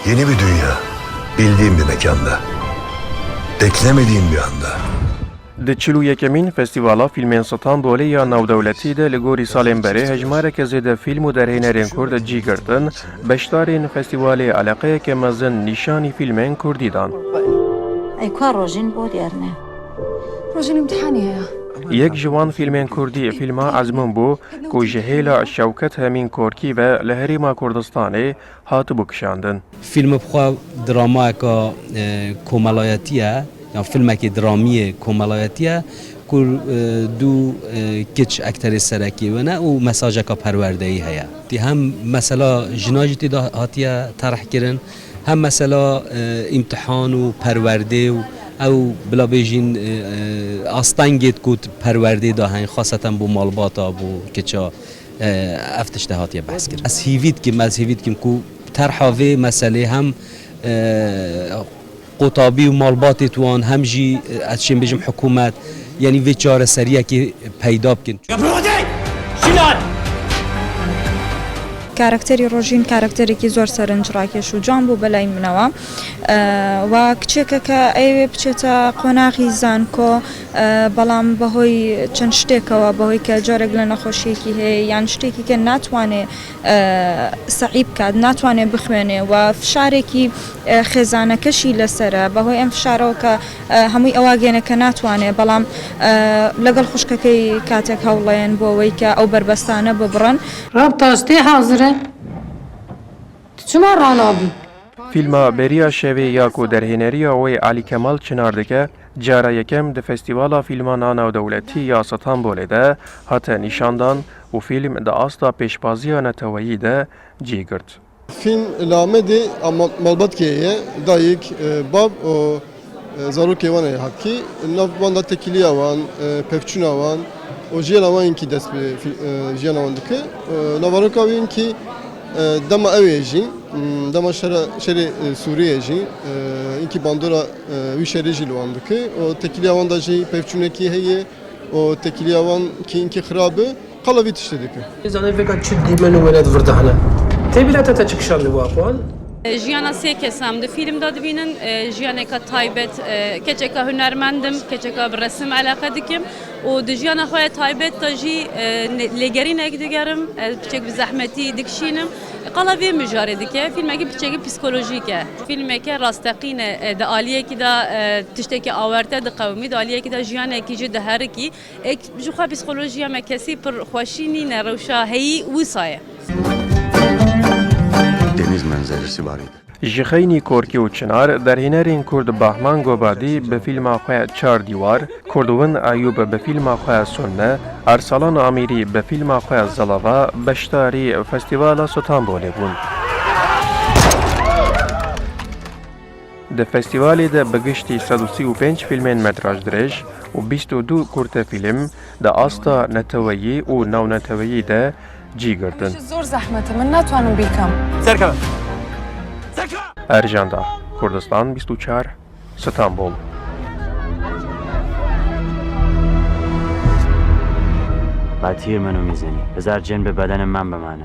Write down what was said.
Yeni bir dünya, bildiğim bir mekanda, beklemediğim bir anda. Di çilû yekemîn Festîvala Fîlmên Stenbolê ya Navdewletî de li gorî salên berê hejmareke zêde fîlm û derhênerên Kurd cî girtin, beşdarên festîvalê eleqeyeke mezin nîşanî fîlmên Kurdî dan. Ey ka rojin bo diyar ne? Rojin imtihani heye. Yek ji wan fîlmên Kurdî fîlma ezmûn bû ku ji hêla Şewket Hemîn Korkî ve li Herêma Kurdistanê hatibû kişandin. فیلم بخوا درامایکا کومەڵایەتیە یا فیلمێکی درامیە کۆمەڵایەتیە کو دوو کچ ئەکتەری سەرەکی وەنە و مەساژەکە پەروەردەیی هەیە دی هەم مەسەلا ژناژی تێدا هاتیە تەڕحکردن هەم مەسەلا ئیمتحان و پەروەردێ و ئەو بڵابێژین ئاستانگێت کوت پەروەردەی دا هەین خاصەتەن بۆ ماڵباتە بۆ کچا ئەف تشتە هاتیە بەس کرد ئەس هیڤیت کیم ئەس هیڤیت کیم کو تەرحاوێ مەسەلێ هەم قوتابی و مالباتی توان هم جی از چیم بجم حکومت یعنی وی چاره سریه که پیدا بکن کارکتری روژین کارکترێکی زۆر سەرنجڕاکێش و جوان بوو بەلای منەوە و کچێکە کە ئەوێ بچێتە قۆناغی زانکۆ بەڵام بەهۆی چەند شتێکەوە بەهۆی کە جۆرێک لە نەخۆشیەکی هەیە یان شتێکی کە ناتوانێ سەعی بکات ناتوانێ بخوێنێ و فشارێکی خێزانەکەشی لەسرە بەهۆی ئەم فشارەوە کە هەمووی ئەواگەێنە کە ناتوانێ بەڵام لەگەڵ خوشکەکەی کاتێک هەوڵەیەن بۆ ئەوەی کە ئەو بربەستانە ببڕن رابطاشتي حاضرة چما رانابي فیلما beriya şevê ya ku derhêneriya wê Alî Kemal Çınar dike, cara yekem di Festîvala Fîlma Navdewletî ya Stenbolê de hate nîşandan û fîlm di asta pêşbaziya neteweyî de cî girt. Film lamedê malbatkeye dayık bab o zarokê wan ê hakî nav wan da tekiliya wan pevçûna wan o jiyana wan ki dest bi jiyana wan dike navaroka wîn ki dema ew ê jî dema şerê Sûriyê jî inkî bandora wî şerê jî li wan dike o tekiliya wan da jî pevçûnekî heye o tekiliya wan ki inkî xirab e qala vî tiştê dike. Zanê veka çi dîmen û welet virdihine. Tê bilete te çi kişandî bu apwan? Jiyana sê kesam di fîlmda dibînin jiyaneka taybet keçeka hunermendim keçeka bi resim eleqe dikim û di jiyana xwe taybet da jî lêgerînek digerim piçek bi zehmetî dikişînim qala vê mijarê dike fîlmekî piçekî psikolojîk e fîlmeke rasteqîn e di aliyekî da tiştekî awerte di qewmî di aliyekî da jiyanekî jî diherikî ji xwe psikolojiya me kesî pir xweşî nîne rewşa heyî wisa ye. Deniz manzarası var idi. Ji xeynî Korkî û Çınar derhênerên Kurd Bahman Gobadî bi fîlma xwe Çar Dîwar, Kurdwin Eyûb bi fîlma xwe Sunne, Ersalan Amîrî bi fîlma xwe Zalava beşdarî Festîvala Stenbolê bûn. Di festîvalê de bi giştî 135 fîlmên metraj dirêj û 22 kurte fîlm di asta neteweyî û navneteweyî de cî girtin. زور زحمته من ناتوانم بیکم Erjanda, Kurdistan 24, Stenbol. بعد تیر منو میزنی بذار جن به بدن من بمانه